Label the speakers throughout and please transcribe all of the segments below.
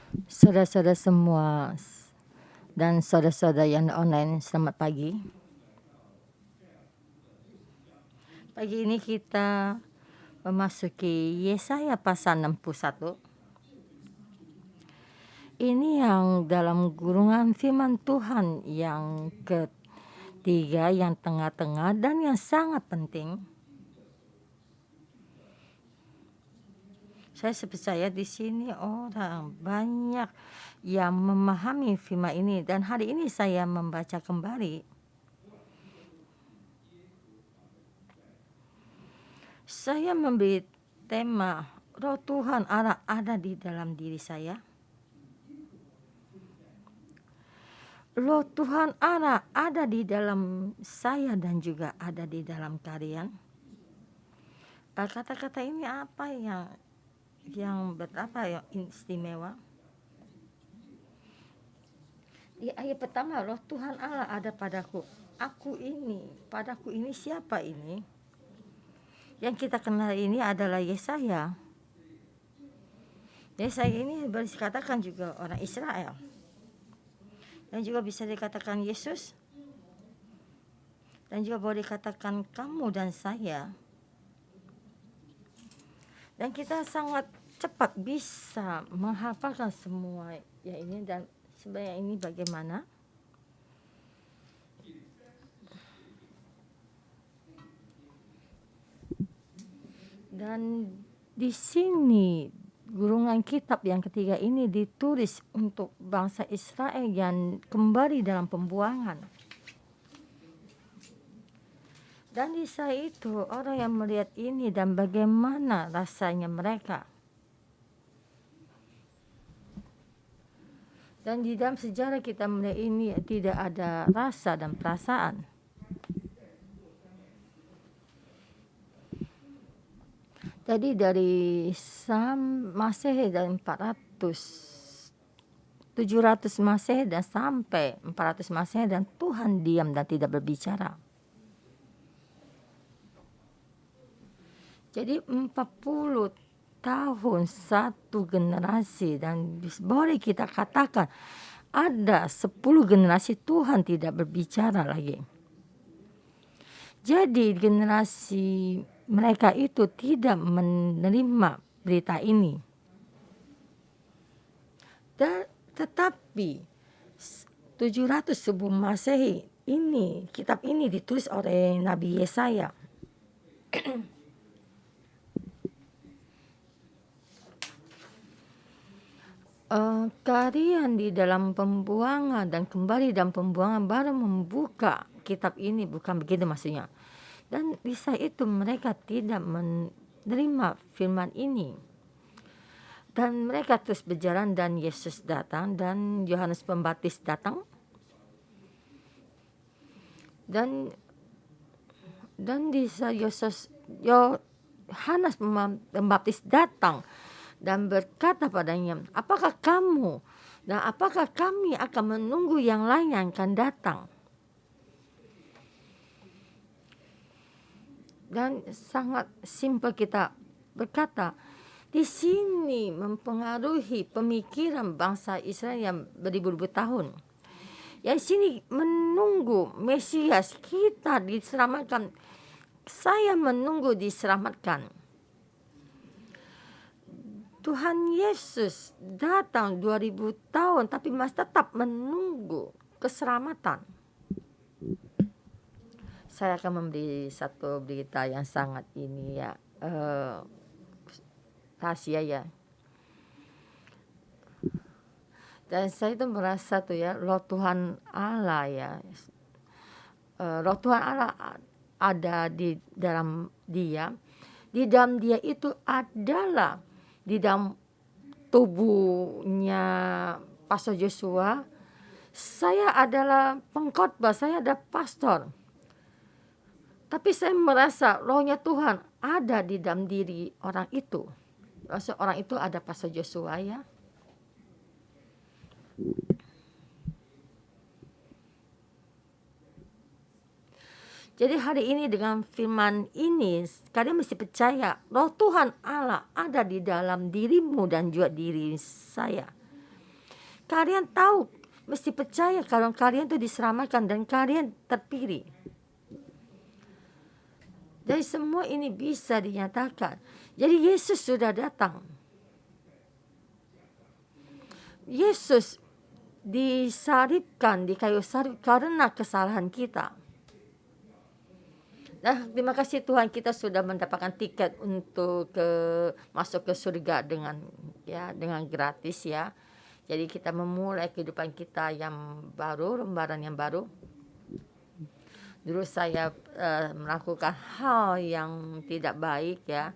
Speaker 1: Saudara-saudara semua dan saudara-saudara yang online, selamat pagi. Pagi ini kita memasuki Yesaya pasal 61. Ini yang dalam gurungan firman Tuhan yang ketiga, yang tengah-tengah dan yang sangat penting. Saya percaya di sini orang banyak yang memahami firman ini, dan hari ini saya membaca kembali. Saya memberi tema Roh Tuhan Allah ada di dalam diri saya. Roh Tuhan Allah ada di dalam saya dan juga ada di dalam kalian. Kata-kata ini apa yang berapa yang istimewa? Di ayat pertama, Roh Tuhan Allah ada padaku. Padaku ini siapa ini? Yang kita kenal ini adalah Yesaya. Yesaya ini boleh dikatakan juga orang Israel. Dan juga bisa dikatakan Yesus. Dan juga boleh dikatakan kamu dan saya. Dan kita sangat cepat bisa menghafalkan semua ya ini. Dan sebenarnya ini bagaimana? Dan di sini gurungan kitab yang ketiga ini ditulis untuk bangsa Israel yang kembali dalam pembuangan. Dan di saat itu orang yang melihat ini dan bagaimana rasanya mereka. Dan di dalam sejarah kita melihat ini tidak ada rasa dan perasaan. Jadi dari Masehi dan 700 Masehi dan sampai 400 Masehi, dan Tuhan diam dan tidak berbicara. Jadi 40 tahun satu generasi, dan boleh kita katakan ada 10 generasi Tuhan tidak berbicara lagi. Jadi generasi mereka itu tidak menerima berita ini. Dan tetapi 700 sebelum Masehi ini, kitab ini ditulis oleh Nabi Yesaya. Kalian di dalam pembuangan dan kembali dalam pembuangan baru membuka kitab ini, bukan begitu maksudnya. Dan di saat itu mereka tidak menerima firman ini. Dan mereka terus berjalan, dan Yesus datang dan Yohanes Pembaptis datang. Dan di saat Yohanes Pembaptis datang dan berkata padanya, apakah kamu dan apakah kami akan menunggu yang lain yang akan datang? Dan sangat simpel kita berkata, di sini mempengaruhi pemikiran bangsa Israel yang beribu-ribu tahun. Yang sini menunggu Mesias, kita diselamatkan. Saya menunggu diselamatkan. Tuhan Yesus datang 2000 tahun tapi masih tetap menunggu keselamatan. Saya akan memberi satu berita yang sangat ini ya, rahasia ya. Dan saya itu merasa tuh ya, Roh Tuhan Allah ya, Roh Tuhan Allah ada di dalam dia. Di dalam dia itu adalah di dalam tubuhnya Pastor Joshua. Saya adalah pengkhotbah, saya ada pastor. Tapi saya merasa rohnya Tuhan ada di dalam diri orang itu. Maksud orang itu ada Pastor Joshua ya. Jadi hari ini dengan firman ini, kalian mesti percaya Roh Tuhan Allah ada di dalam dirimu dan juga diri saya. kalian tahu, mesti percaya kalau kalian itu diselamatkan dan kalian terpilih. Jadi semua ini bisa dinyatakan. Jadi Yesus sudah datang. Yesus disalibkan di kayu salib karena kesalahan kita. Nah, terima kasih Tuhan, kita sudah mendapatkan tiket untuk masuk ke surga dengan gratis ya. Jadi kita memulai kehidupan kita yang baru, lembaran yang baru. Dulu saya melakukan hal yang tidak baik ya.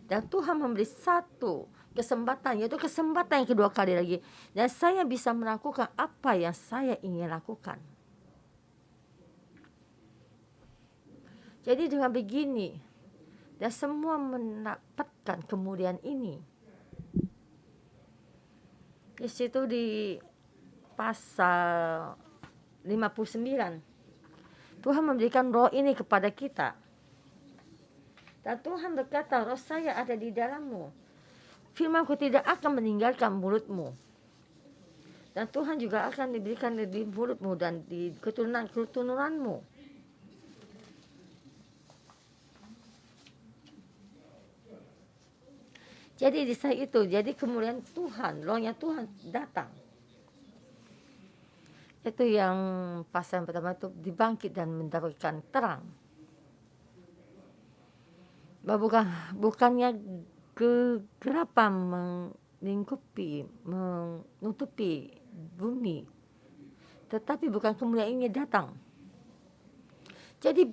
Speaker 1: Dan Tuhan memberi satu kesempatan, yaitu kesempatan yang kedua kali lagi. Dan saya bisa melakukan apa yang saya ingin lakukan. Jadi dengan begini, dan semua mendapatkan kemuliaan ini. Di situ di pasal 59, Tuhan memberikan roh ini kepada kita. Dan Tuhan berkata, roh saya ada di dalammu. Firmanku tidak akan meninggalkan mulutmu. Dan Tuhan juga akan diberikan di mulutmu dan di keturunanmu. Jadi di saat itu, jadi kemuliaan Tuhan, rohnya Tuhan datang. Itu yang pasal yang pertama itu dibangkit dan mendapatkan terang. Bukannya kegelapan menutupi bumi, tetapi bukan kemuliaan ini datang. Jadi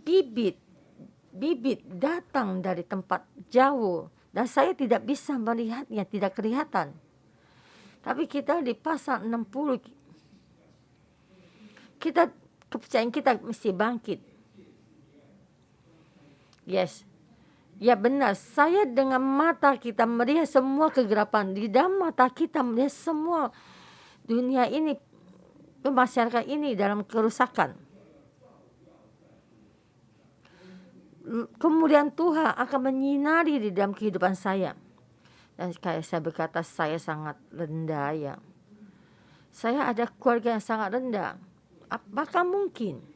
Speaker 1: bibit datang dari tempat jauh. Dan saya tidak bisa melihatnya, tidak kelihatan. Tapi kita di pasal 60, kepercayaan kita mesti bangkit. Yes. Ya benar, saya dengan mata kita melihat semua kegelapan. Di dalam mata kita melihat semua dunia ini, masyarakat ini dalam kerusakan. Kemudian Tuhan akan menyinari di dalam kehidupan saya. Dan kayak saya berkata, saya sangat rendah ya. Saya ada keluarga yang sangat rendah. Apakah mungkin?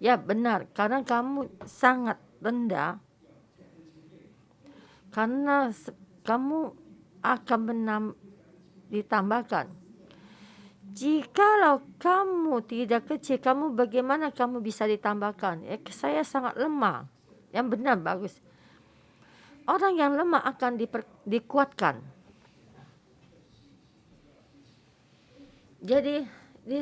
Speaker 1: Ya benar, karena kamu sangat rendah. Karena kamu akan ditambahkan. Jikalau kamu tidak kecil, kamu bagaimana kamu bisa ditambahkan? Saya sangat lemah. Yang benar, bagus. Orang yang lemah akan dikuatkan. Jadi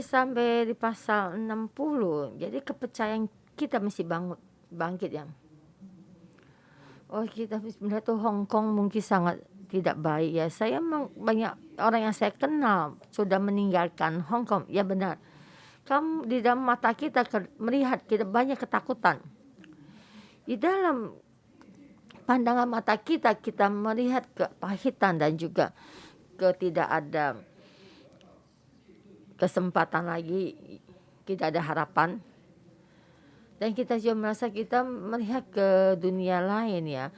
Speaker 1: sampai di pasal 60, jadi kepercayaan kita mesti bangkit ya. Oh, kita melihat tuh Hong Kong mungkin sangat tidak baik ya. Saya banyak orang yang saya kenal sudah meninggalkan Hong Kong. Ya benar. Kamu di dalam mata kita melihat kita banyak ketakutan. Di dalam pandangan mata kita melihat kepahitan dan juga tidak ada kesempatan lagi, tidak ada harapan. Dan kita juga merasa kita melihat ke dunia lain ya.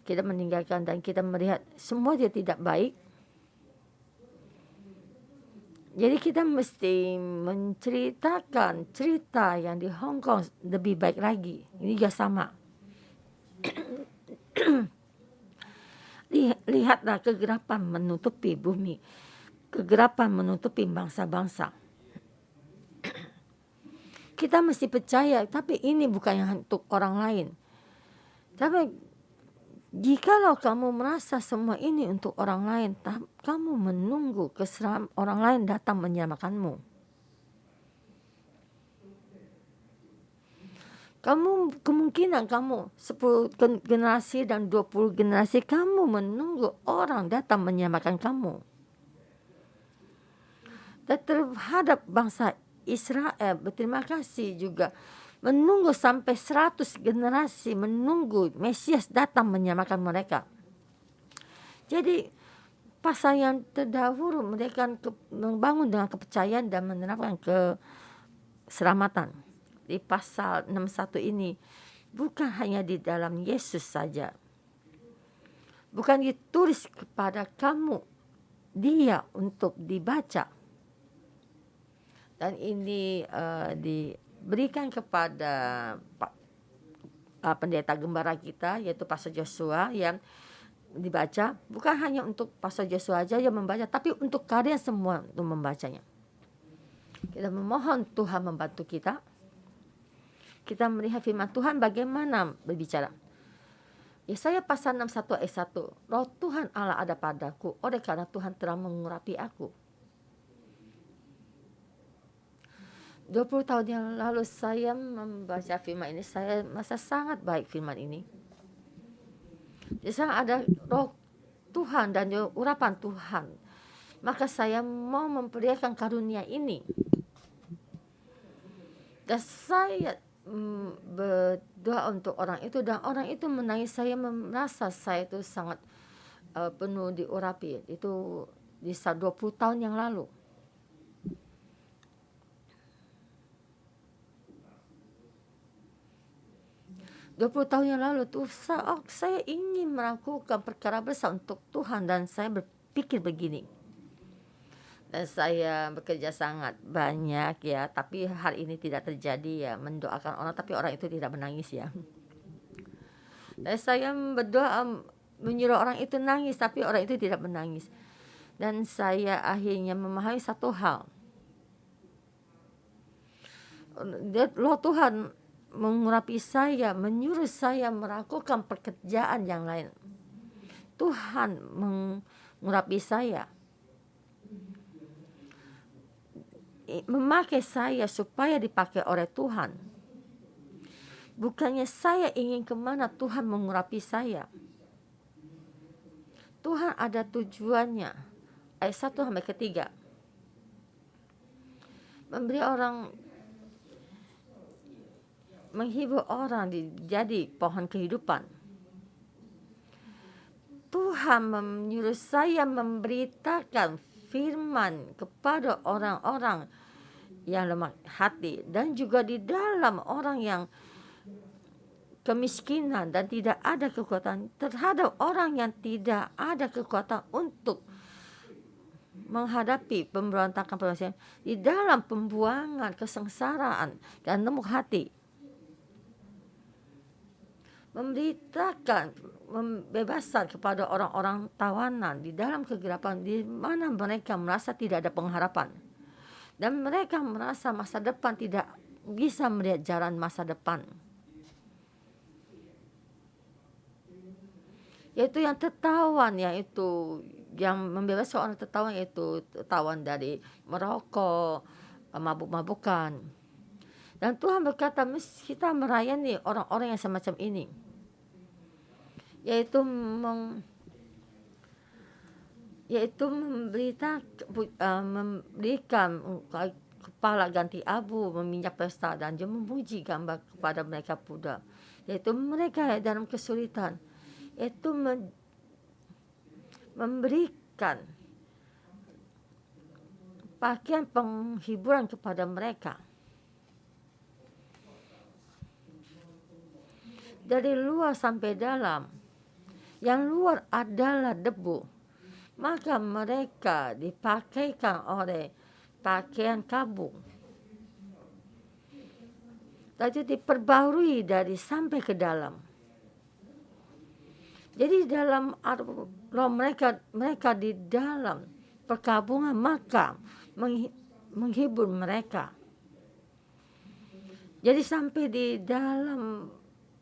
Speaker 1: Kita meninggalkan dan kita melihat semua dia tidak baik. Jadi kita mesti menceritakan cerita yang di Hong Kong lebih baik lagi. Ini juga sama. Lihatlah kegelapan menutupi bumi. Kegelapan menutupi bangsa-bangsa. Kita mesti percaya, tapi ini bukan yang untuk orang lain. Tapi jikalau kamu merasa semua ini untuk orang lain, kamu menunggu orang lain datang menyelamatkanmu. Kemungkinan kamu 10 generasi dan 20 generasi kamu menunggu orang datang menyelamatkan kamu. Dan terhadap bangsa Israel berterima kasih juga menunggu sampai 100 generasi menunggu Mesias datang menyelamatkan mereka. Jadi pasal yang terdahulu mereka membangun dengan kepercayaan dan menerapkan keselamatan. Di pasal 61 ini bukan hanya di dalam Yesus saja. Bukan ditulis kepada kamu dia untuk dibaca. Dan ini diberikan kepada pendeta gembala kita, yaitu Pastor Joshua, yang dibaca bukan hanya untuk Pastor Joshua aja yang membaca, tapi untuk kalian semua untuk membacanya. Kita memohon Tuhan membantu kita. Kita melihat firman Tuhan bagaimana berbicara. Yesaya pasal 61 ayat 1. Roh Tuhan Allah ada padaku, oleh karena Tuhan telah mengurapi aku. 20 tahun yang lalu saya membaca firman ini, saya merasa sangat baik firman ini. Di sana ada roh Tuhan dan urapan Tuhan. Maka saya mau memperlihatkan karunia ini. Dan saya berdoa untuk orang itu, dan orang itu menangis. Saya merasa saya itu sangat penuh diurapi. Itu bisa 20 tahun yang lalu. tahun yang lalu tuh saya ingin melakukan perkara besar untuk Tuhan, dan saya berpikir begini. Dan saya bekerja sangat banyak ya, tapi hal ini tidak terjadi ya, mendoakan orang tapi orang itu tidak menangis ya. Dan saya berdoa menyuruh orang itu nangis tapi orang itu tidak menangis. Dan saya akhirnya memahami satu hal. Loh Tuhan mengurapi saya, menyuruh saya melakukan pekerjaan yang lain. Tuhan mengurapi saya, memakai saya supaya dipakai oleh Tuhan. Bukannya saya ingin kemana Tuhan mengurapi saya. Tuhan ada tujuannya. Ayat 1 sampai 3. Memberi orang, menghibur orang jadi pohon kehidupan. Tuhan menyuruh saya memberitakan firman kepada orang-orang yang lemah hati, dan juga di dalam orang yang kemiskinan dan tidak ada kekuatan, terhadap orang yang tidak ada kekuatan untuk menghadapi pemberontakan di dalam pembuangan kesengsaraan dan lemah hati. Memberitakan, membebaskan kepada orang-orang tawanan di dalam kegelapan, di mana mereka merasa tidak ada pengharapan, dan mereka merasa masa depan, tidak bisa melihat jalan masa depan. Yaitu yang tertawan, yaitu yang membebaskan orang tertawan, yaitu tertawan dari merokok, mabuk-mabukan. Dan Tuhan berkata kita melayani orang-orang yang semacam ini, yaitu memberikan kepala ganti abu, meminjak pesta, dan dia memuji gambar kepada mereka Buddha, yaitu mereka dalam kesulitan, yaitu memberikan pakaian penghiburan kepada mereka. Dari luar sampai dalam, yang luar adalah debu, maka mereka dipakaikan oleh pakaian kabung. Lalu diperbarui dari sampai ke dalam. Jadi dalam roh mereka di dalam perkabungan, maka menghibur mereka. Jadi sampai di dalam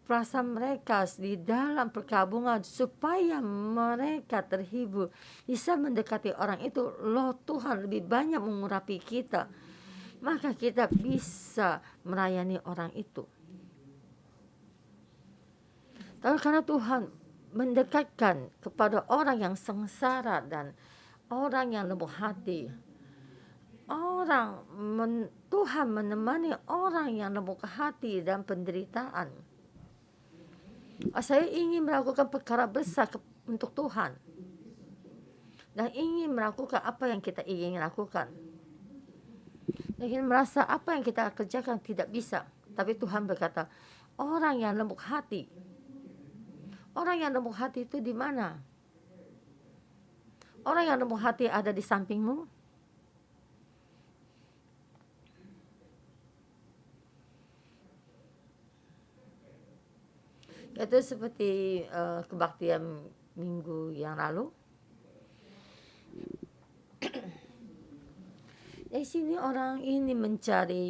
Speaker 1: perasaan mereka, di dalam perkabungan, supaya mereka terhibur, bisa mendekati orang itu. Loh Tuhan lebih banyak mengurapi kita, maka kita bisa melayani orang itu. Tapi karena Tuhan mendekatkan kepada orang yang sengsara dan orang yang lemah hati, Tuhan menemani orang yang lemah hati dan penderitaan. Saya ingin melakukan perkara besar untuk Tuhan, dan ingin melakukan apa yang kita ingin lakukan. Ingin merasa apa yang kita kerjakan tidak bisa, tapi Tuhan berkata, orang yang lembut hati. Orang yang lembut hati itu di mana? Orang yang lembut hati ada di sampingmu. Itu seperti kebaktian minggu yang lalu. Di sini orang ini mencari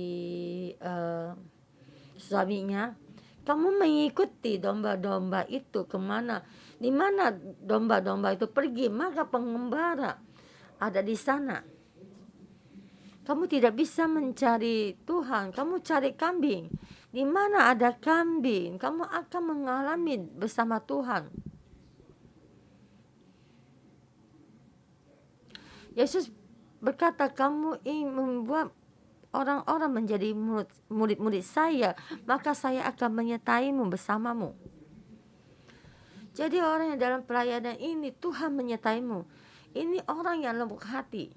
Speaker 1: suaminya. Kamu mengikuti domba-domba itu kemana? Di mana domba-domba itu pergi, maka pengembara ada di sana. Kamu tidak bisa mencari Tuhan, kamu cari kambing. Di mana ada kambing, kamu akan mengalami bersama Tuhan. Yesus berkata, kamu ingin membuat orang-orang menjadi murid-murid saya, maka saya akan menyertaimu bersamamu. Jadi orang yang dalam pelayanan ini, Tuhan menyertaimu. Ini orang yang lembut hati.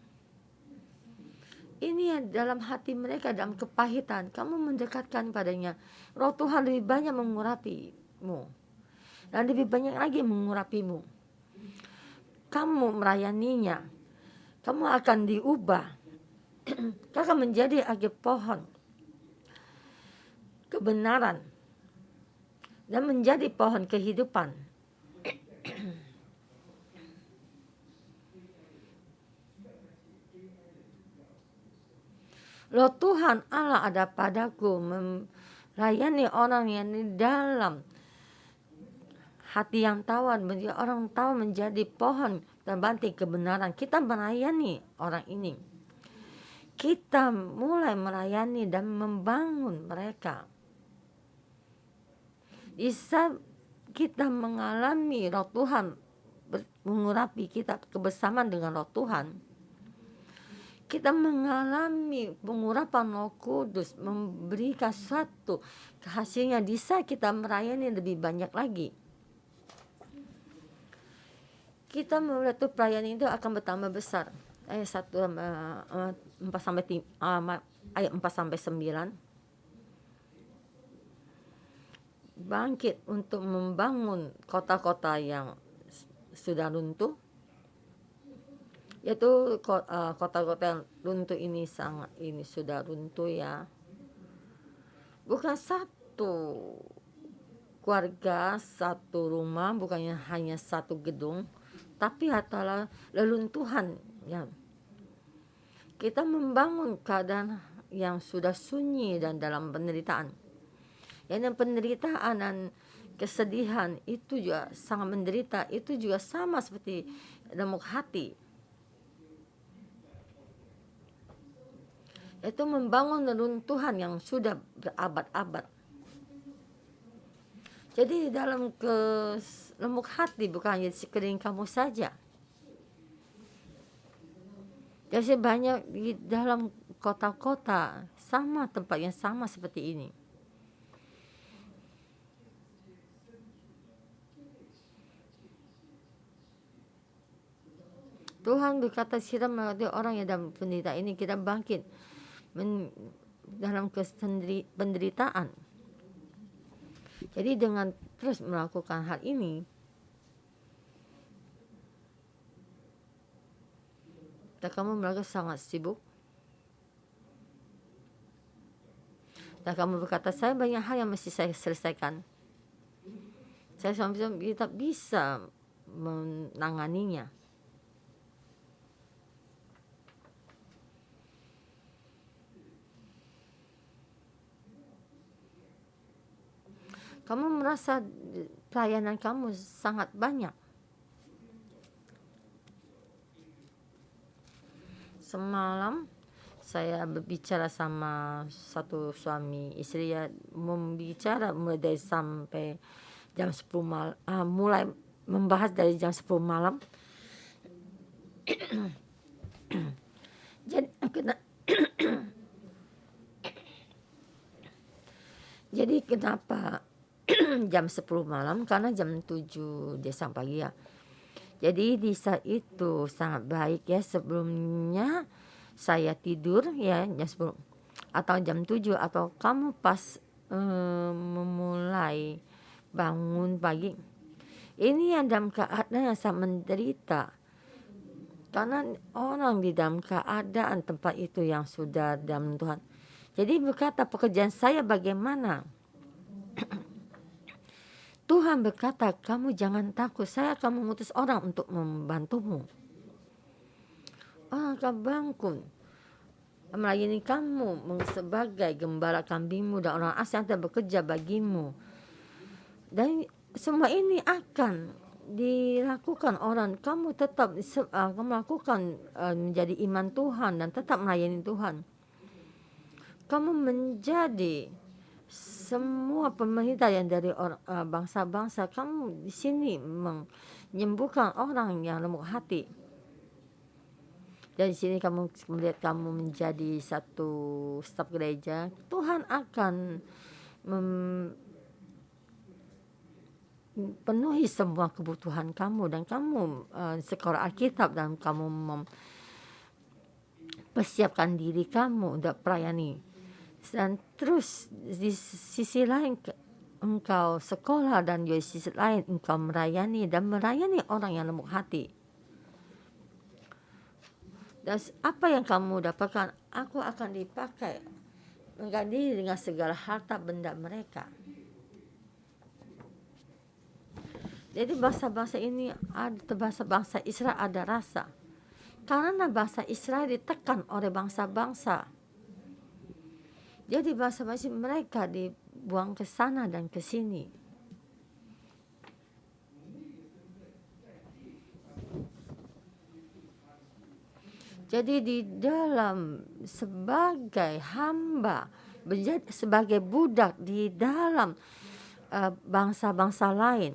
Speaker 1: Ini yang dalam hati mereka, dalam kepahitan, kamu mendekatkan padanya. Roh Tuhan lebih banyak mengurapimu, dan lebih banyak lagi mengurapimu. Kamu merayaninya, kamu akan diubah. Kau akan menjadi agi pohon kebenaran dan menjadi pohon kehidupan. Roh Tuhan Allah ada padaku, melayani orang yang di dalam hati yang tawar, menjadi orang tawar, menjadi pohon terbanting kebenaran. Kita melayani orang ini. Kita mulai melayani dan membangun mereka. Bisa kita mengalami Roh Tuhan mengurapi kita, kebersamaan dengan Roh Tuhan. Kita mengalami pengurapan Roh Kudus, memberikan satu hasilnya. Bisa kita merayani lebih banyak lagi. Kita melihat pelayanan itu akan bertambah besar. Ayat 4 sampai ayat 4 sampai 9. Bangkit untuk membangun kota-kota yang sudah runtuh. Yaitu kota-kota yang runtuh ini sudah runtuh ya. Bukan satu keluarga, satu rumah, bukannya hanya satu gedung, tapi adalah leluntuhan ya. Kita membangun keadaan yang sudah sunyi dan dalam penderitaan. Yang penderitaan dan kesedihan itu juga sangat menderita, itu juga sama seperti lemuk hati. Itu membangun reruntuhan yang sudah berabad-abad. Jadi dalam lemuk hati bukan hanya sekeliling kamu saja. Jadi banyak di dalam kota-kota sama, tempat yang sama seperti ini. Tuhan berkata, kita melalui orang yang dalam penderitaan ini, kita bangkit dalam penderitaan. Jadi dengan terus melakukan hal ini, dan kamu merasa sangat sibuk, dan kamu berkata, saya banyak hal yang mesti saya selesaikan, saya tidak bisa menanganinya. Kamu merasa pelayanan kamu sangat banyak. Semalam saya berbicara sama satu suami istri ya, membicara mulai dari sampai jam 10 malam, mulai membahas dari jam 10 malam. Jadi kenapa jam 10 malam? Karena jam 7 desa pagi ya. Jadi di saat itu sangat baik ya, sebelumnya saya tidur ya jam 10 atau jam 7, atau kamu pas memulai bangun pagi. Ini yang dalam keadaan yang sangat menderita. Karena orang di dalam keadaan tempat itu yang sudah dalam Tuhan. Jadi berkata, pekerjaan saya bagaimana? Tuhan berkata, kamu jangan takut, saya akan mengutus orang untuk membantumu. Orang akan bangkit melayani kamu sebagai gembala kambingmu, dan orang asing akan bekerja bagimu. Dan semua ini akan dilakukan orang. Kamu tetap melakukan menjadi iman Tuhan dan tetap melayani Tuhan. Kamu menjadi semua pemerintah yang dari bangsa-bangsa. Kamu di sini menyembuhkan orang yang lemah hati. Dan di sini kamu melihat kamu menjadi satu staf gereja. Tuhan akan penuhi semua kebutuhan kamu, dan kamu sekolah Alkitab, dan kamu mempersiapkan diri kamu untuk melayani. Dan terus di sisi lain engkau sekolah, dan di sisi lain engkau melayani orang yang lemah hati. Dan apa yang kamu dapatkan, aku akan dipakai mengganti dengan segala harta benda mereka. Jadi bangsa-bangsa ini, bangsa Israel ada rasa. Karena bangsa Israel ditekan oleh bangsa-bangsa. Jadi bangsa-bangsa mereka dibuang ke sana dan ke sini. Jadi di dalam sebagai hamba, sebagai budak di dalam bangsa-bangsa lain.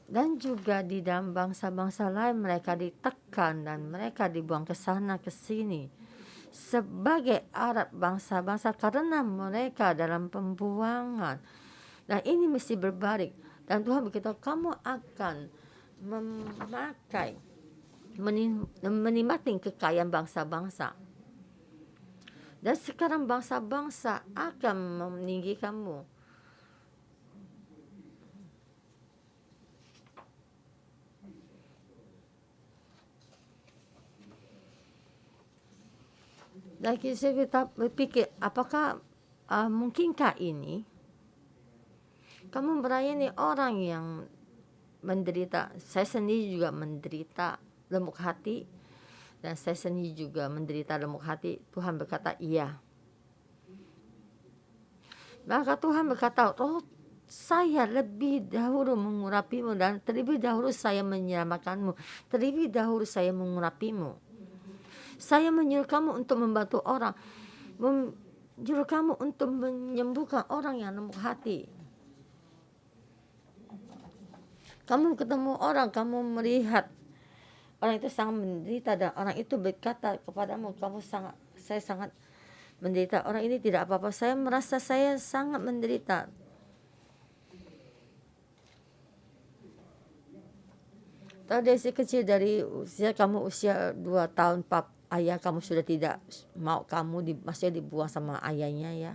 Speaker 1: Dan juga di dalam bangsa-bangsa lain mereka ditekan dan mereka dibuang ke sana ke sini. Sebagai Arab bangsa-bangsa karena mereka dalam pembuangan. Dan ini mesti berbalik. Dan Tuhan berkata, kamu akan menikmati kekayaan bangsa-bangsa. Dan sekarang bangsa-bangsa akan meninggi kamu. Lagi saya berpikir, apakah mungkinkah ini kamu melayani orang yang menderita? Saya sendiri juga menderita lemuk hati, dan saya sendiri juga menderita lemuk hati. Tuhan berkata, iya. Maka Tuhan berkata, saya lebih dahulu mengurapimu, dan terlebih dahulu saya menyelamatkanmu, terlebih dahulu saya mengurapimu. Saya menyuruh kamu untuk membantu orang, menyuruh kamu untuk menyembuhkan orang yang lemah hati. Kamu ketemu orang, kamu melihat orang itu sangat menderita, dan orang itu berkata kepadamu, saya sangat menderita, orang ini tidak apa-apa, saya merasa saya sangat menderita. Tahu dari kecil, dari usia kamu usia 2 tahun, ayah kamu sudah tidak mau kamu masih dibuang sama ayahnya ya.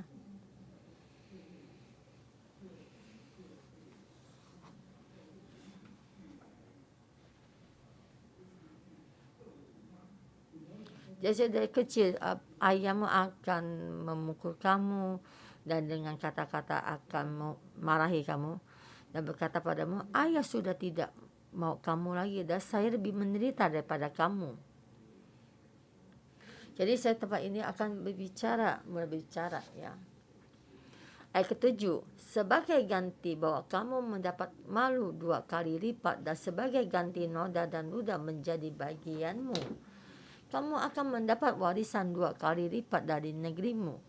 Speaker 1: Jadi dari kecil ayahmu akan memukul kamu, dan dengan kata-kata akan marahi kamu, dan berkata padamu, ayah sudah tidak mau kamu lagi, dan saya lebih menderita daripada kamu. Jadi saya tempat ini akan berbicara ya. Ayat ke-7, sebagai ganti bahwa kamu mendapat malu 2 kali lipat, dan sebagai ganti noda dan ludah menjadi bagianmu, kamu akan mendapat warisan 2 kali lipat dari negerimu,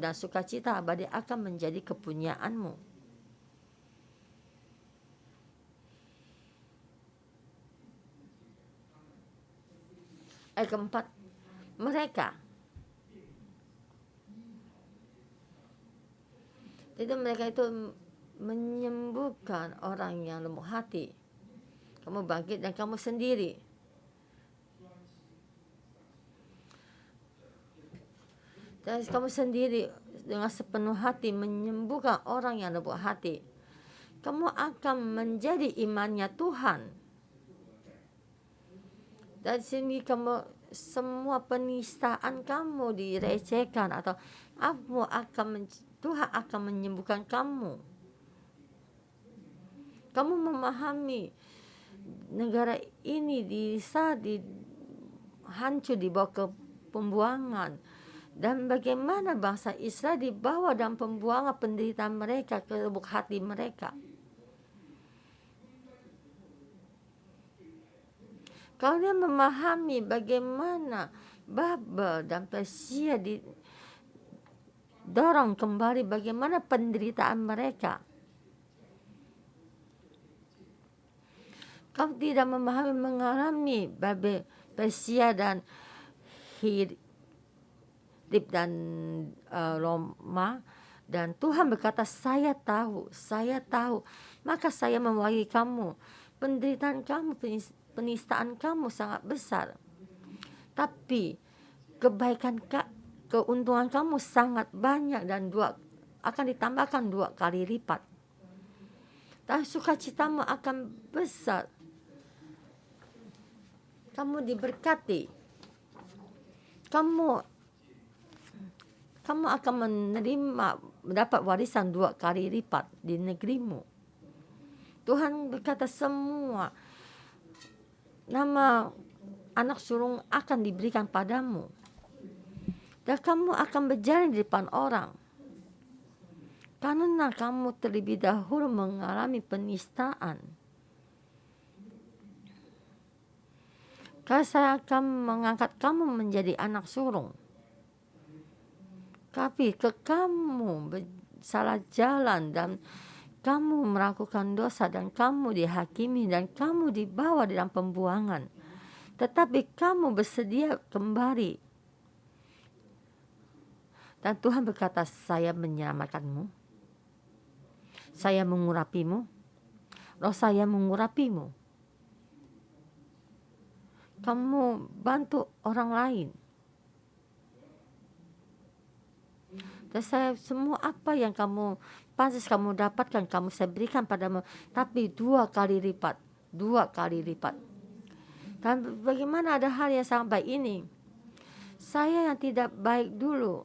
Speaker 1: dan sukacita abadi akan menjadi kepunyaanmu. Ayat ke-4, mereka itu menyembuhkan orang yang lemah hati. Kamu bangkit dan kamu sendiri. Dan kamu sendiri dengan sepenuh hati menyembuhkan orang yang lemah hati. Kamu akan menjadi imannya Tuhan. Dan sini kamu semua penistaan kamu direcehkan, atau Tuhan akan menyembuhkan kamu. Kamu memahami negara ini hancur dibawa ke pembuangan, dan bagaimana bangsa Israel dibawa dalam pembuangan penderitaan mereka ke lubuk hati mereka. Kalian memahami bagaimana Babel dan Persia didorong kembali, bagaimana penderitaan mereka. Kau tidak memahami, mengalami Babel, Persia dan Hirib dan Roma, dan Tuhan berkata, saya tahu, maka saya mewakili kamu. Penderitaan kamu, penistaan kamu sangat besar, tapi keuntungan kamu sangat banyak, dan akan ditambahkan 2 kali lipat. Dan sukacitamu akan besar. Kamu diberkati. Kamu akan mendapat warisan 2 kali lipat di negerimu. Tuhan berkata, semua nama anak sulung akan diberikan padamu, dan kamu akan berjalan di depan orang, karena kamu terlebih dahulu mengalami penistaan. Karena saya akan mengangkat kamu menjadi anak sulung. Tapi kamu salah jalan, dan kamu melakukan dosa, dan kamu dihakimi, dan kamu dibawa dalam pembuangan. Tetapi kamu bersedia kembali. Dan Tuhan berkata, saya menyelamatkanmu. Saya mengurapimu. Roh saya mengurapimu. Kamu bantu orang lain. Dan saya, semua apa yang kamu pantas kamu dapatkan, saya berikan padamu, tapi 2 kali lipat. 2 kali lipat. Dan bagaimana ada hal yang sangat baik ini? Saya yang tidak baik dulu,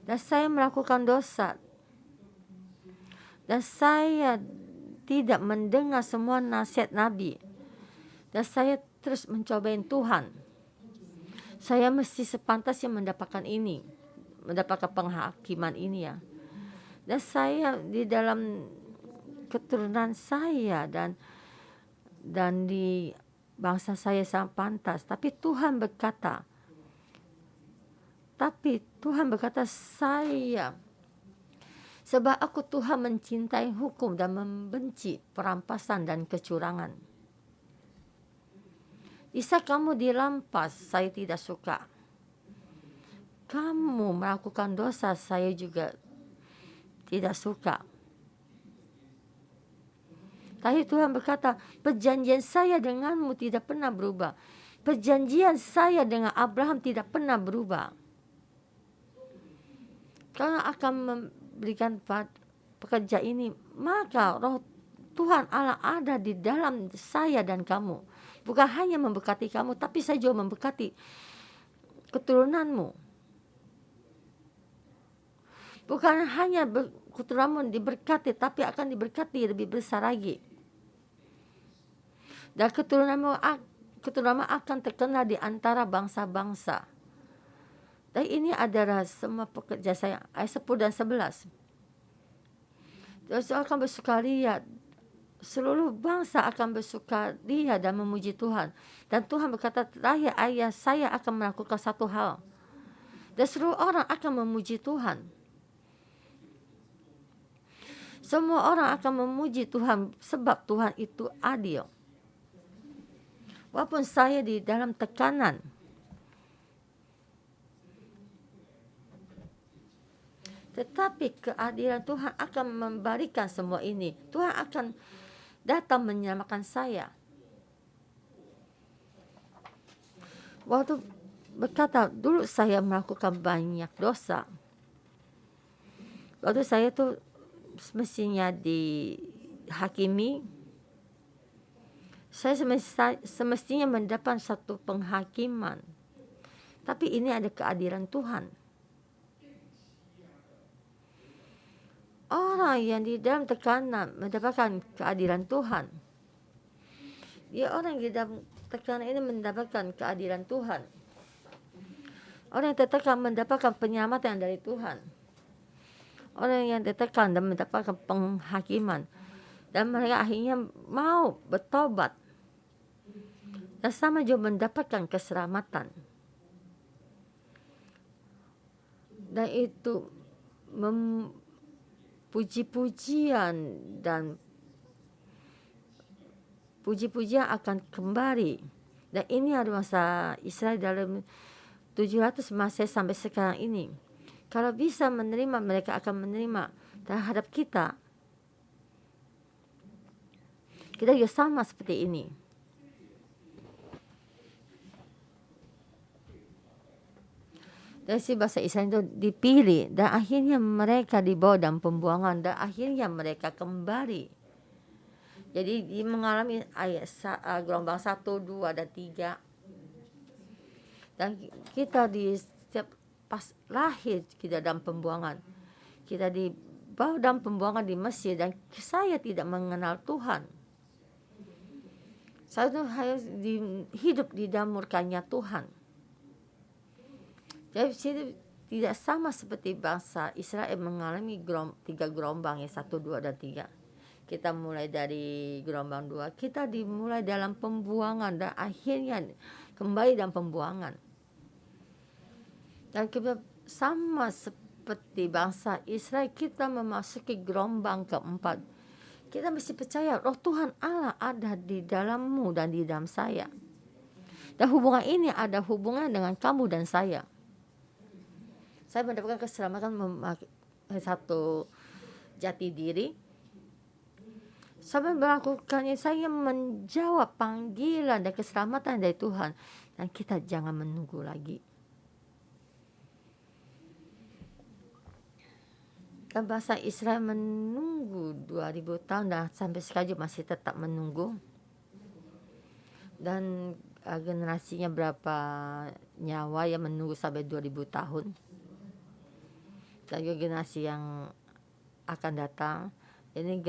Speaker 1: dan saya melakukan dosa, dan saya tidak mendengar semua nasihat Nabi, dan saya terus mencobain Tuhan. Saya mesti sepantasnya mendapatkan ini, mendapatkan penghakiman ini ya. Dan saya di dalam keturunan saya dan di bangsa saya sangat pantas. Tapi Tuhan berkata, saya, sebab aku Tuhan mencintai hukum dan membenci perampasan dan kecurangan. Bisa kamu dirampas, saya tidak suka. Kamu melakukan dosa, saya juga tidak suka. Tapi Tuhan berkata, perjanjian saya denganmu tidak pernah berubah. Perjanjian saya dengan Abraham tidak pernah berubah. Karena akan memberikan pekerja ini, maka roh Tuhan Allah ada di dalam saya dan kamu. Bukan hanya memberkati kamu, tapi saya juga memberkati keturunanmu. Bukan hanya keturunanmu diberkati, tapi akan diberkati lebih besar lagi. Dan keturunanmu akan terkenal di antara bangsa-bangsa. Dan ini adalah semua pekerja saya. Ayat 10 dan 11. Terus akan bersukaria. Seluruh bangsa akan bersukaria dan memuji Tuhan. Dan Tuhan berkata, terakhir ayat, saya akan melakukan satu hal. Dan seluruh orang akan memuji Tuhan. Semua orang akan memuji Tuhan sebab Tuhan itu adil. Walaupun saya di dalam tekanan, tetapi keadilan Tuhan akan memberikan semua ini. Tuhan akan datang menyelamatkan saya. Waktu berkata, dulu saya melakukan banyak dosa. Waktu saya tuh semestinya dihakimi, saya semestinya mendapat satu penghakiman. Tapi ini ada keadilan Tuhan. orang yang di dalam tekanan mendapatkan keadilan Tuhan. Dia orang yang di dalam tekanan ini mendapatkan keadilan Tuhan. Orang yang tertekan mendapatkan penyelamatan dari Tuhan. Orang yang tertekan dan mendapatkan penghakiman. Dan mereka akhirnya mau bertobat. Dan sama juga mendapatkan keselamatan. Dan itu puji-pujian dan puji-pujian akan kembali. Dan ini adalah masa Israel dalam 700 Masehi sampai sekarang ini. Kalau bisa menerima, mereka akan menerima terhadap kita. Kita juga sama seperti ini. Dari si bahasa Israel itu dipilih dan akhirnya mereka dibawa dalam pembuangan dan akhirnya mereka kembali. Jadi dia mengalami gelombang 1, 2, dan 3. Dan kita di setiap pas lahir kita dalam pembuangan. Kita dibawa dalam pembuangan di Mesir dan saya tidak mengenal Tuhan. Saya itu harus hidup di dalam murkanya Tuhan. Jadi tidak sama seperti bangsa Israel mengalami 3 gelombang, 1, 2, dan 3. Kita mulai dari gelombang 2, kita dimulai dalam pembuangan dan akhirnya kembali dalam pembuangan. Dan kita sama seperti bangsa Israel, kita memasuki gelombang keempat. Kita mesti percaya roh Tuhan Allah ada di dalammu dan di dalam saya. Dan hubungan ini ada hubungan dengan kamu dan saya. Saya mendapatkan keselamatan memakai satu jati diri. Saya melakukannya, saya menjawab panggilan dan keselamatan dari Tuhan. Dan kita jangan menunggu lagi. Dan bangsa Israel menunggu 2000 tahun dan sampai sekarang masih tetap menunggu. Dan generasinya berapa nyawa yang menunggu sampai 2000 tahun. Dan juga generasi yang akan datang, ini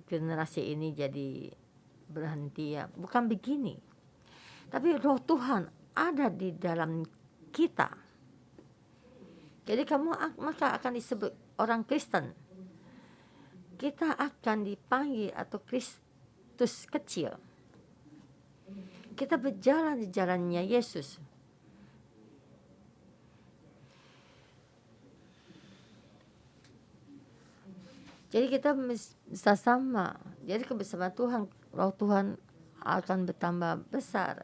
Speaker 1: generasi ini jadi berhenti ya. Bukan begini. Tapi roh Tuhan ada di dalam kita. Jadi kamu maka akan disebut orang Kristen. Kita akan dipanggil atau Kristus kecil. Kita berjalan di jalannya Yesus. Jadi kita bisa sama. Jadi kebersamaan Tuhan, roh Tuhan akan bertambah besar.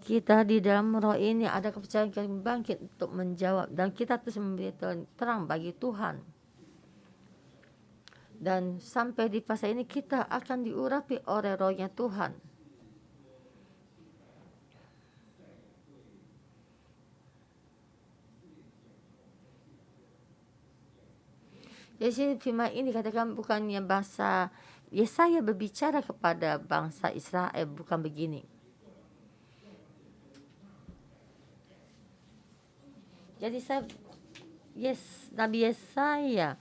Speaker 1: Kita di dalam roh ini ada kepercayaan yang bangkit untuk menjawab. Dan kita terus memberi terang bagi Tuhan. Dan sampai di fase ini kita akan diurapi oleh rohnya Tuhan. Jadi firman ini katakan bukannya bahasa Yesaya berbicara kepada bangsa Israel, bukan begini. Jadi Nabi Yesaya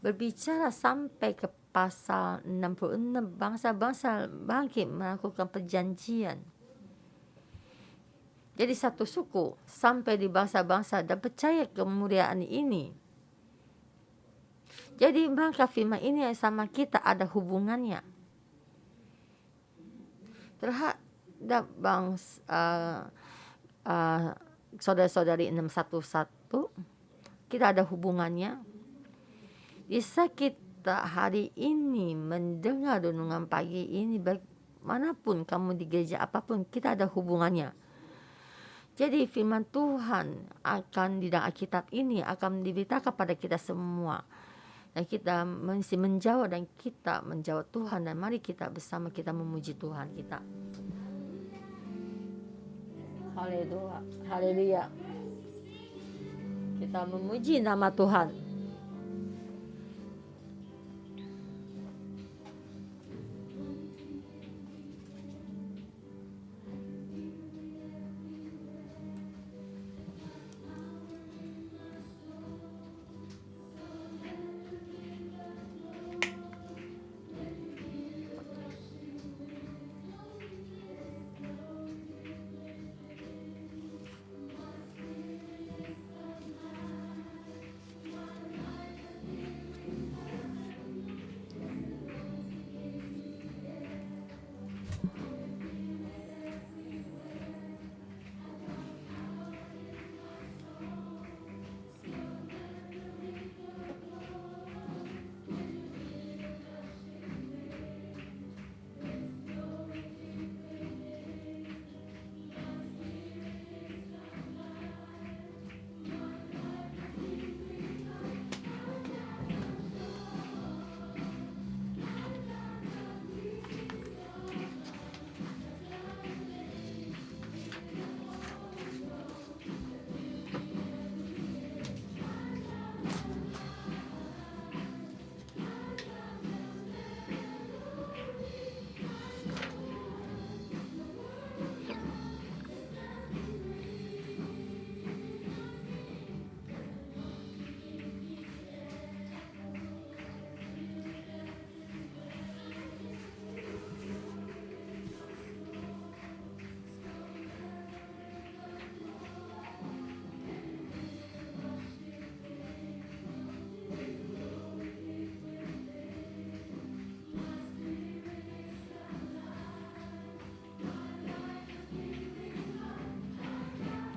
Speaker 1: berbicara sampai ke pasal 66, bangsa-bangsa bangkit melakukan perjanjian. Jadi satu suku sampai di bangsa-bangsa dan percaya kemuliaan ini. Jadi maka firman ini sama kita ada hubungannya. Terhadap bangsa saudara-saudari 611, kita ada hubungannya. Bisa kita hari ini mendengar renungan pagi ini, bagaimanapun kamu di gereja apapun, kita ada hubungannya. Jadi firman Tuhan akan di dalam Alkitab ini akan diberitakan pada kita semua. Dan kita mesti menjawab dan kita menjawab Tuhan. Dan mari kita bersama kita memuji Tuhan kita. Haleluya. Haleluya. Kita memuji nama Tuhan.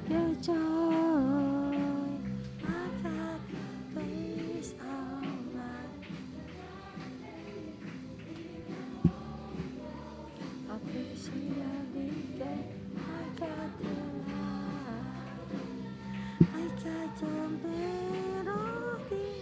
Speaker 1: your joy. I got place all mine. Appreciate everything. I got the light. I got the melody.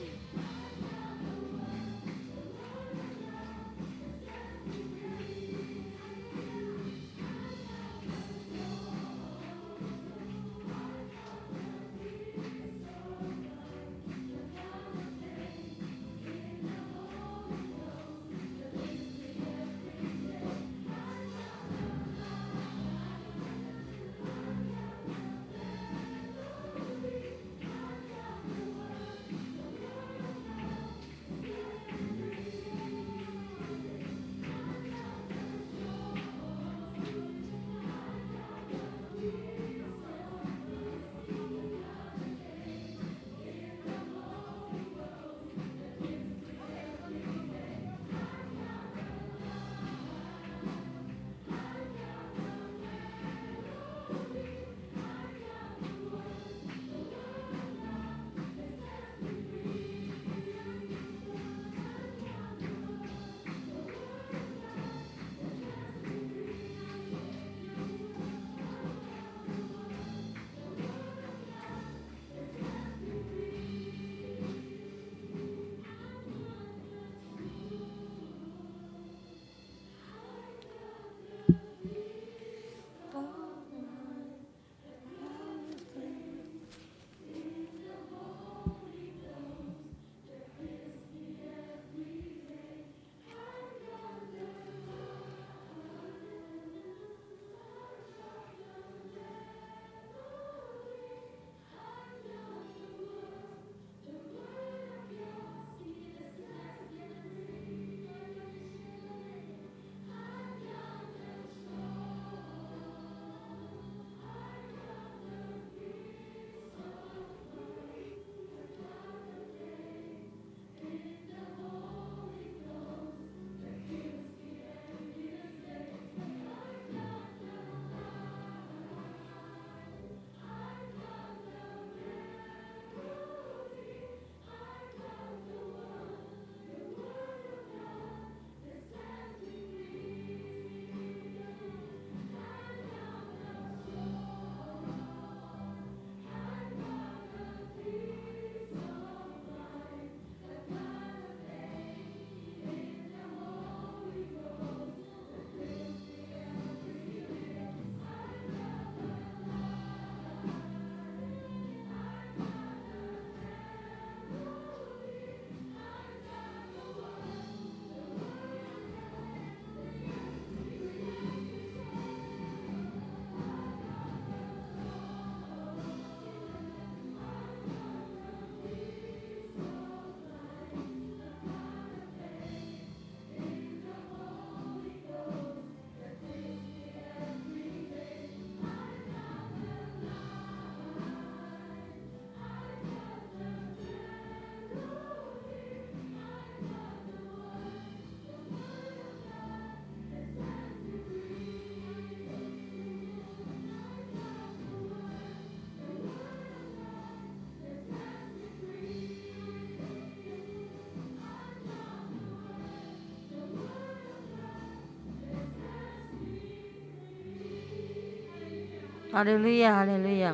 Speaker 1: Haleluya, haleluya.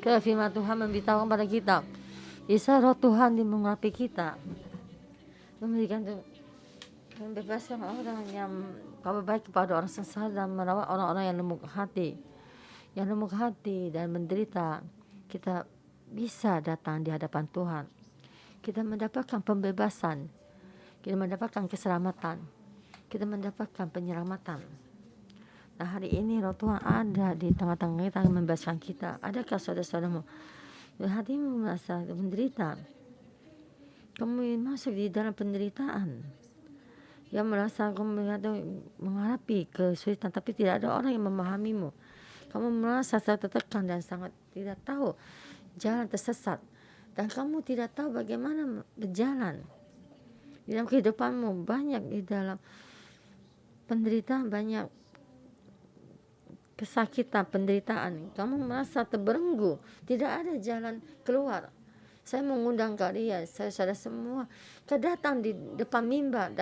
Speaker 1: Karena firman Tuhan memberitahukan pada kita, bisa roh Tuhan di mengurapi kita, memberikan membebaskan orang yang kabar baik kepada orang sesat dan merawat orang-orang yang lemuk hati dan menderita. Kita bisa datang di hadapan Tuhan. Kita mendapatkan pembebasan, kita mendapatkan keselamatan, kita mendapatkan penyelamatan. Nah, hari ini roh Tuhan ada di tengah-tengah kita membebaskan kita. Adakah saudara-saudaramu hatimu merasa menderita? Kamu masuk di dalam penderitaan, yang merasa kamu menghadapi kesulitan, tapi tidak ada orang yang memahamimu. Kamu merasa sangat tertekan dan sangat tidak tahu jalan, tersesat, dan kamu tidak tahu bagaimana berjalan di dalam kehidupanmu. Banyak di dalam penderitaan, banyak kesakitan, penderitaan, kamu merasa terbelenggu, tidak ada jalan keluar. Saya mengundang kalian, saya semua, datang di depan mimbar,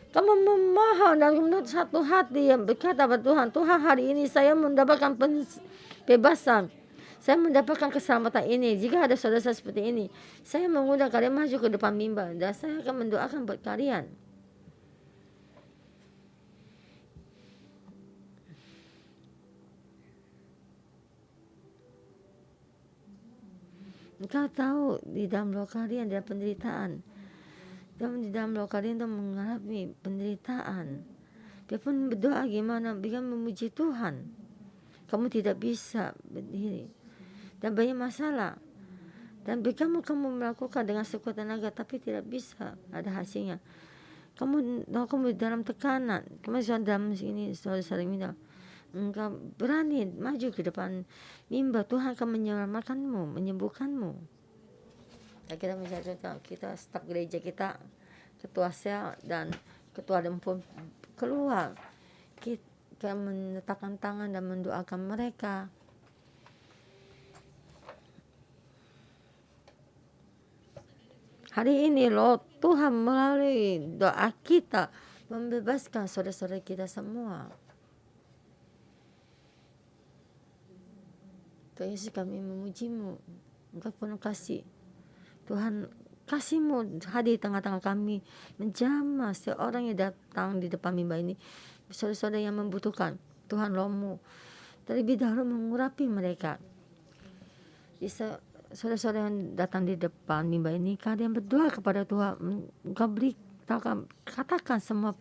Speaker 1: kamu memohon dan menurut satu hati yang berkata pada Tuhan, Tuhan hari ini saya mendapatkan kebebasan, saya mendapatkan keselamatan ini. Jika ada saudara seperti ini, saya mengundang kalian maju ke depan mimbar dan saya akan mendoakan buat kalian. Engkau tahu di dalam roh kalian ada penderitaan, dan di dalam roh kalian itu mengalami penderitaan. Biarpun berdoa gimana, biarpun memuji Tuhan, kamu tidak bisa berdiri dan banyak masalah. Dan kamu melakukan dengan sekuat tenaga tapi tidak bisa ada hasilnya. Kamu dalam tekanan, kamu dalam sini saudara minta, engkau berani maju ke depan mimbar, Tuhan akan menyelamatkanmu, menyembuhkanmu. Dan kita misalnya kita staf gereja kita, ketua sel dan ketua dempun keluar, kita menetapkan tangan dan mendoakan mereka. Hari ini loh Tuhan melalui doa kita membebaskan saudara-saudara kita semua. Tuhan Yesus, kami memuji-Mu, Engkau penuh kasih. Tuhan, kasih-Mu hadir di tengah-tengah kami, menjamah seorang yang datang di depan mimbar ini, saudara-saudara yang membutuhkan. Tuhan, Roh-Mu terlebih dahulu mengurapi mereka. Bisa saudara-saudara yang datang di depan mimbar ini, kalian berdoa kepada Tuhan, Engkau katakan semua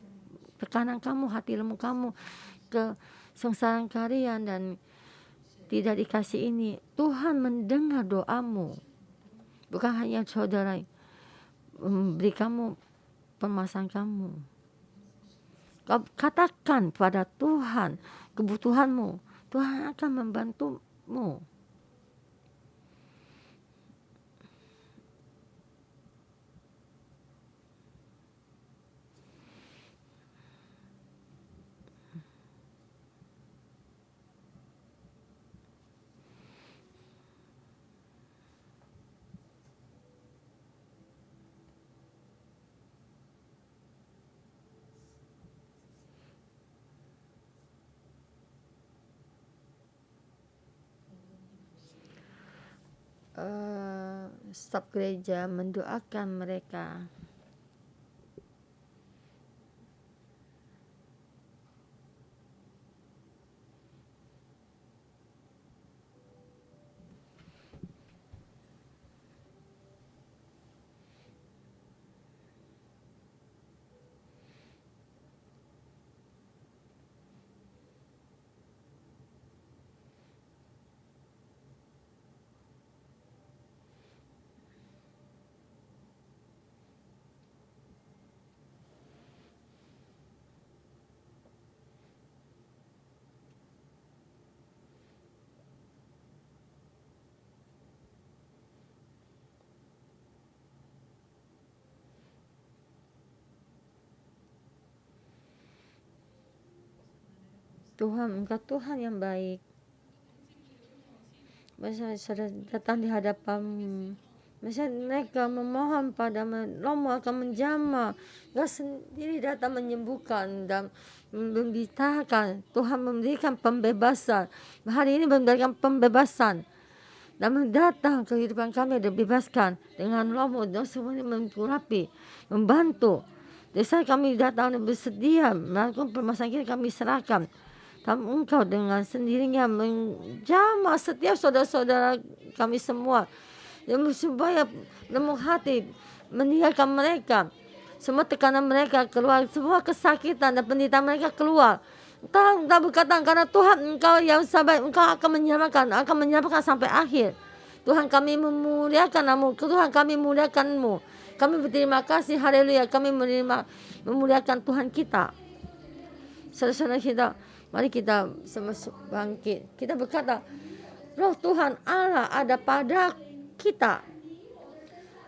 Speaker 1: tekanan kamu, hati lemah kamu, kesengsaraan kalian dan tidak dikasih ini. Tuhan mendengar doamu, bukan hanya saudara memberi kamu permasalahan kamu. Kau katakan pada Tuhan kebutuhanmu, Tuhan akan membantumu. Staf gereja mendoakan mereka. Tuhan, Engkau Tuhan yang baik. Masa saudara datang di hadapan, masa mereka memohon padamu, Roh-Mu akan menjamah. Engkau sendiri datang menyembuhkan dan membitakan. Tuhan memberikan pembebasan. Hari ini memberikan pembebasan dan datang ke kehidupan kami dan bebaskan dengan Roh-Mu dan semuanya mengurapi, membantu. Desa kami datang bersedia melakukan permasalahan kita, kami serahkan. Engkau dengan sendirinya menjamah setiap saudara-saudara kami semua, yang supaya lemah hati meninggalkan mereka, semua tekanan mereka keluar, semua kesakitan dan penderitaan mereka keluar. Engkau berkata karena Tuhan Engkau yang sabar, Engkau akan menyelamatkan sampai akhir. Tuhan, kami memuliakan Namu, Tuhan kami memuliakan-Mu, kami berterima kasih, haleluya, kami memuliakan Tuhan kita. Saudara-saudara kita, mari kita sama bangkit. Kita berkata, Roh Tuhan Allah ada pada kita,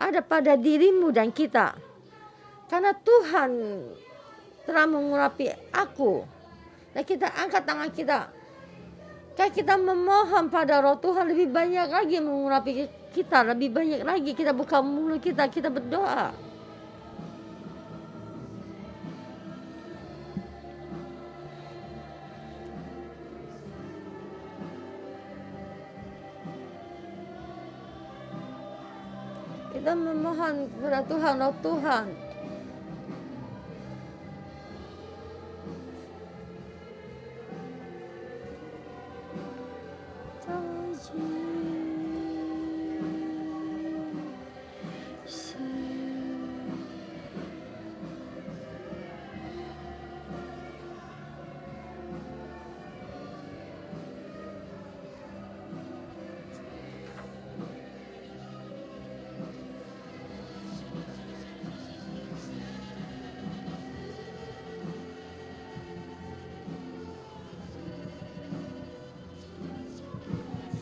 Speaker 1: ada pada dirimu dan kita. Karena Tuhan telah mengurapi aku, Dan kita angkat tangan kita. Kayak kita memohon pada Roh Tuhan lebih banyak lagi mengurapi kita, lebih banyak lagi kita buka mulut kita berdoa. Kita memohon kepada Tuhan, Roh Tuhan.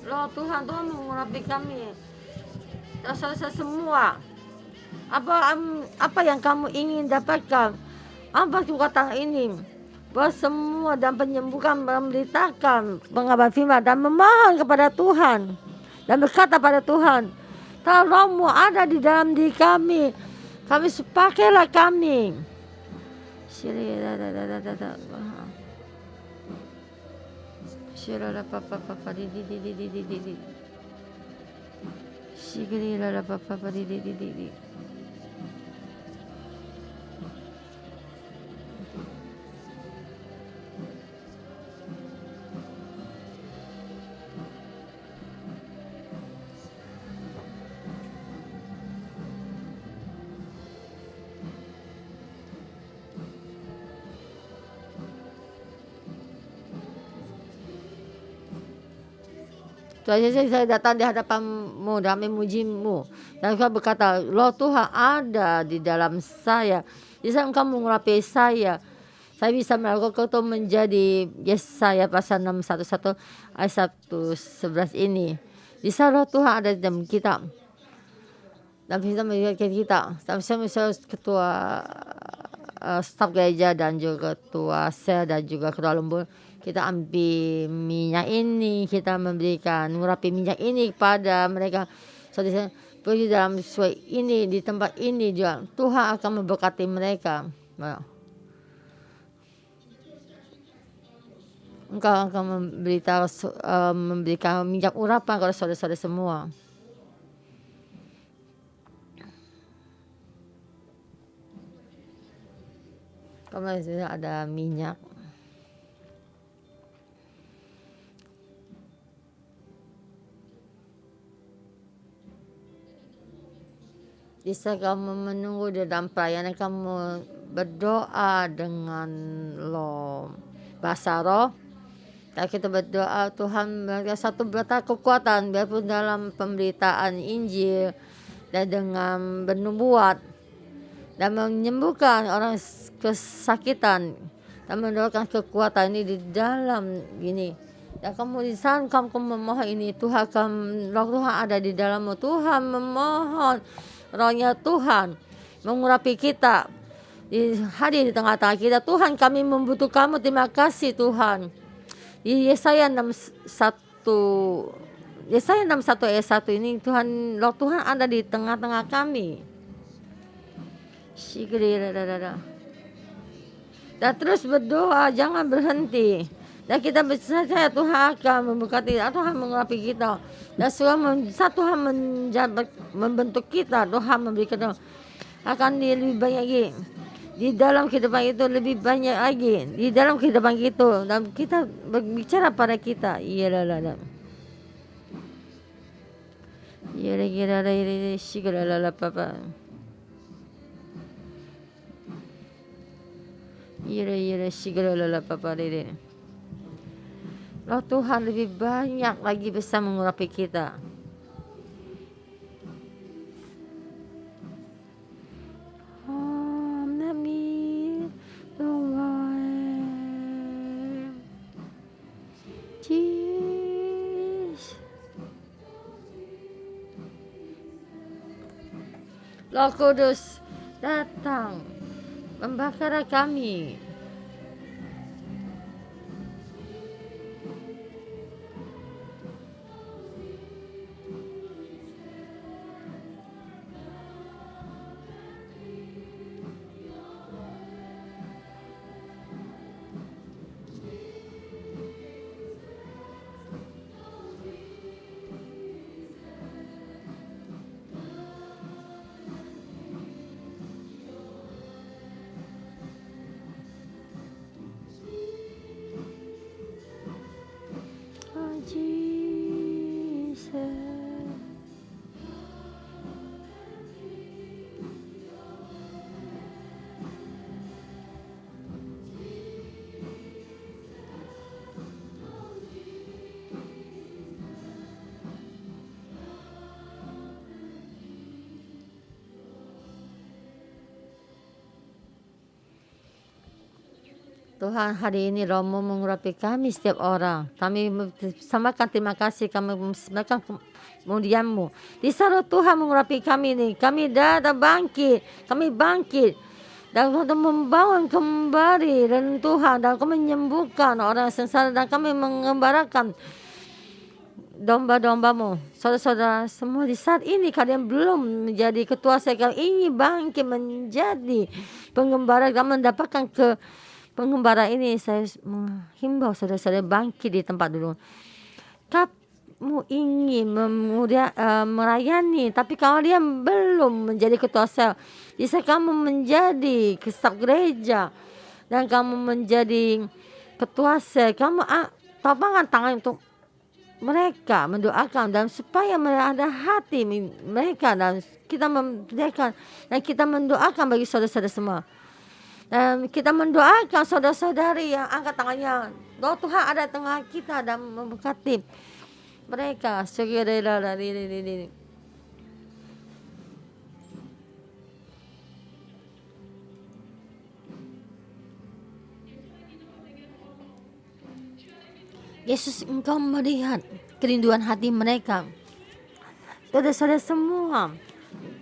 Speaker 1: Roh Tuhan, Tuhan mengurapi kami. Dosa-dosa semua. Apa yang kamu ingin dapatkan? Apa kata ini? Bahwa semua dan penyembuhan memberitakan pengabar firman dan memohon kepada Tuhan dan berkata pada Tuhan, Roh-Mu ada di dalam diri kami. Kami pakailah kami. Saya datang di hadapan-Mu dan memuji-Mu. Dan Engkau berkata, Roh Tuhan ada di dalam saya. Di saat Engkau mengurapi saya bisa melakukan itu menjadi Yesaya pasal 6:11 ayat 1:11 ini. Di saat Roh Tuhan ada di dalam kita. Dan bisa mengingatkan kita. Dan saya ketua staf gereja dan juga ketua sel dan juga ketua lembur. Kita ambil minyak ini, kita memberikan mengurapi minyak ini kepada mereka. Saudara pergi dalam sesuai ini, di tempat ini juga Tuhan akan memberkati mereka. Engkau akan memberikan minyak urapan kepada saudara-saudara semua. Kalau ada minyak. Bisa kamu menunggu di dalam pelayanan, kamu berdoa dengan bahasa roh. Kalau kita berdoa, Tuhan berikan satu berita kekuatan, biarpun dalam pemberitaan Injil dan dengan bernubuat dan menyembuhkan orang kesakitan dan mendoakan kekuatan ini di dalam ini. Dan kamu di sana kamu memohon ini, Tuhan Roh Tuhan ada di dalammu. Tuhan memohon Rohnya Tuhan mengurapi kita, hadir di tengah-tengah kita. Tuhan, kami membutuhkan-Mu. Terima kasih Tuhan. Di Yesaya 61 ayat 1 ini, Tuhan, Roh Tuhan ada di tengah-tengah kami. Dan terus berdoa, jangan berhenti. Dan kita percaya Tuhan akan memberkati, Tuhan mengurapi kita. Dan saat Tuhan membentuk kita, Tuhan memberikan akan lebih banyak lagi. Di dalam kehidupan itu lebih banyak lagi. Di dalam kehidupan itu. Dan kita berbicara pada kita. Iyalah. Iyalah papa. Iyalah papa dede. Roh Tuhan lebih banyak lagi bisa mengurapi kita. Roh Kudus datang membakar kami. Tuhan, hari ini Roh-Mu mengurapi kami setiap orang. Kami samakan terima kasih, kami samakan kemuliaan-Mu. Di saat Tuhan mengurapi kami ini, kami datang bangkit, kami bangkit. Dan untuk membangun kembali dan Tuhan, dan kami menyembuhkan orang sengsara, dan kami mengembarakan domba-domba-Mu. Saudara-saudara semua di saat ini kalian belum menjadi ketua saya, kalian ingin bangkit menjadi penggembala, kalian mendapatkan penggembala ini. Saya menghimbau saudara-saudara bangkit di tempat dulu. Kamu ingin merayani, tapi kalian belum menjadi ketua sel. Jika kamu menjadi staf gereja dan kamu menjadi ketua sel, kamu topangkan tangan untuk mereka, mendoakan, dan supaya mereka ada hati mereka, dan kita memberikan dan kita mendoakan bagi saudara-saudara semua. Dan kita mendoakan saudara-saudari yang angkat tangannya, bahwa Tuhan ada di tengah kita dan memberkati mereka. Yesus, Engkau melihat kerinduan hati mereka. Saudara-saudara semua,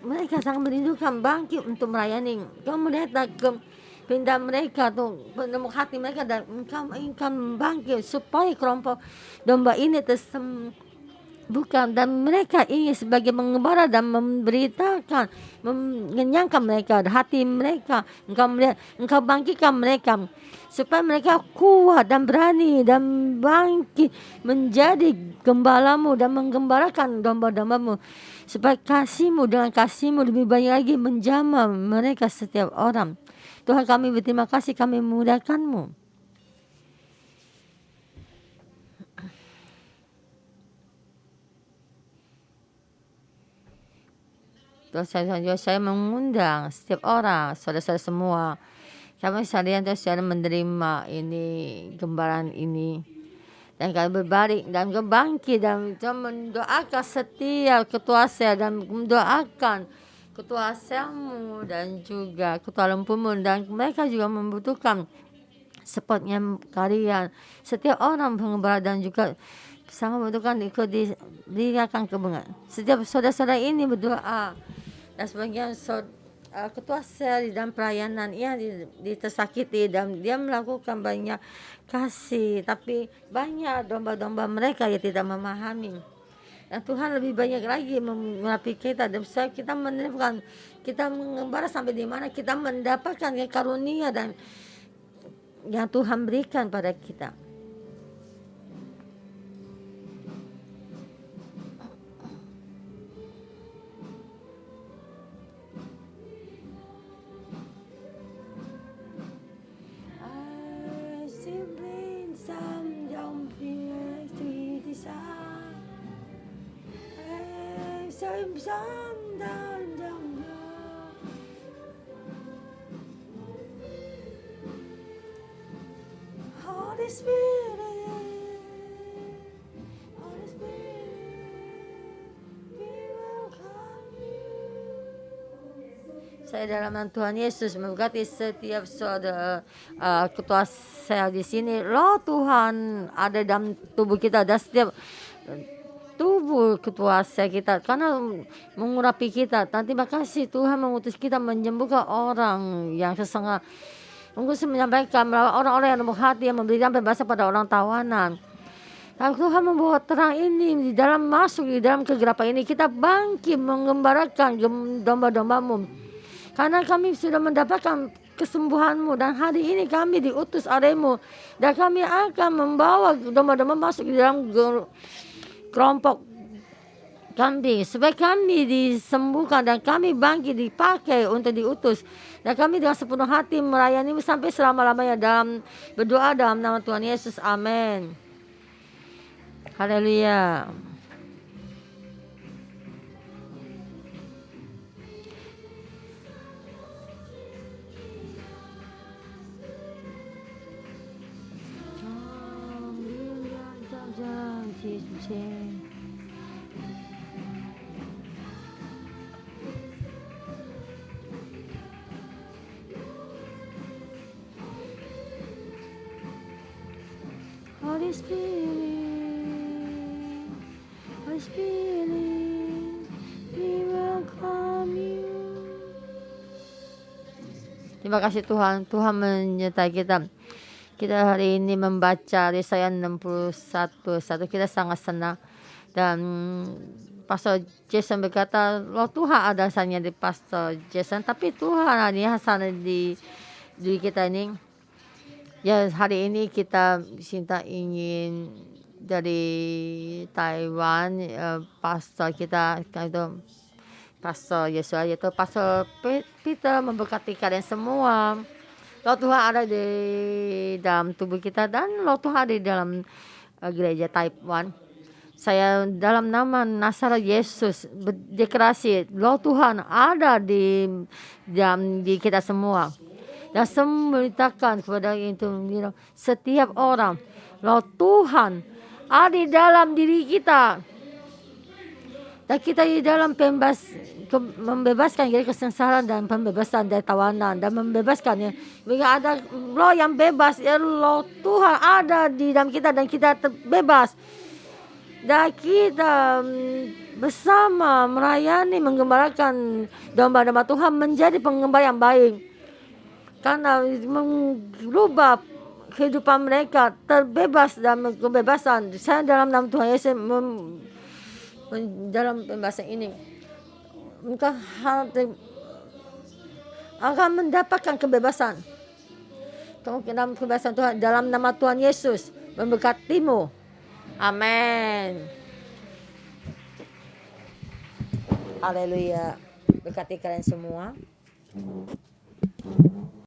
Speaker 1: mereka sangat merindukan bangkit untuk melayani. Engkau melihat keindahan mereka, tuh penuh hati mereka, dan Engkau ingin bangkit supaya kelompok domba ini tersembuhkan, dan mereka ingin sebagai pengembara dan memberitakan, mengenyangkan mereka, hati mereka. Engkau melihat, Engkau bangkitkan mereka supaya mereka kuat dan berani dan bangkit menjadi gembala-Mu dan menggembalakan domba-domba-Mu, supaya kasih-Mu, dengan kasih-Mu lebih banyak lagi menjamah mereka setiap orang. Tuhan, kami berterima kasih, kami memuliakan-Mu. Tuhan, saya mengundang setiap orang, saudara-saudara semua, kami sekalian sudah menerima ini, gembalaan ini, dan kami berbalik dan bangkit dan mendoakan setiap ketua sel, dan mendoakan ketua selmu dan juga ketua lempumu, dan mereka juga membutuhkan supportnya kalian, setiap orang pengembala, dan juga sangat membutuhkan ikut diberikan kebungan. Setiap saudara-saudara ini berdoa, dan sebagian ketua sel dan pelayanan ia tersakiti, dan dia melakukan banyak kasih, tapi banyak domba-domba mereka yang tidak memahami. Dan Tuhan lebih banyak lagi mengurapi kita, dan supaya kita menemukan, kita mengembara sampai di mana kita mendapatkan karunia dan yang Tuhan berikan pada kita. Holy Spirit, Holy Spirit, we welcome you. Saya dalam nama Tuhan Yesus memberkati setiap saudara ketua sel di sini. Roh Tuhan ada dalam tubuh kita, dan setiap tubuh ketua sel kita, karena mengurapi kita. Dan terima kasih Tuhan mengutus kita menyembuhkan orang yang sesengah, mengutus menyampaikan orang-orang yang lemah hati, yang memberikan pembebasan pada orang tawanan. Dan Tuhan membawa terang ini di dalam masuk di dalam kegelapan ini. Kita bangkit mengembarakan domba-domba-Mu, karena kami sudah mendapatkan kesembuhan-Mu, dan hari ini kami diutus oleh-Mu, dan kami akan membawa domba-domba masuk di dalam kelompok kambing, supaya kami disembuhkan, dan kami bangkit dipakai untuk diutus, dan kami dengan sepenuh hati melayani sampai selama-lamanya. Dalam berdoa dalam nama Tuhan Yesus, amin. Haleluya. Holy Spirit, Holy Spirit, we welcome you. Terima kasih Tuhan, Tuhan menyertai kita. Kita hari ini membaca Yesaya 61:1. Kita sangat senang. Dan Pastor Jason berkata, Loh Tuhan ada hanya di Pastor Jason, tapi Tuhan ada sana di kita ini. Ya hari ini kita ingin dari Taiwan, Pastor kita itu Pastor Yesus, yaitu Pastor Peter memberkati kalian semua. Loh Tuhan ada di dalam tubuh kita dan Loh Tuhan ada di dalam gereja Taiwan. Saya dalam nama Nazaret Yesus berdeklarasi, Loh Tuhan ada di kita semua. Dan memberitakan kepada itu setiap orang, Loh Tuhan ada di dalam diri kita. Dan kita di dalam membebaskan dari kesengsaraan dan pembebasan dari tawanan dan membebaskannya. Bila ada roh yang bebas, ya Loh Tuhan ada di dalam kita dan kita terbebas. Dan kita bersama melayani, menggembalakan domba-domba Tuhan menjadi penggembala yang baik. Karena merubah kehidupan mereka terbebas dan kebebasan. Saya dalam nama Tuhan Yesus dalam pembahasan ini engkau akan mendapatkan kebebasan. Dalam kebebasan Tuhan dalam nama Tuhan Yesus memberkatimu. Amin. Haleluya. Berkati kalian semua.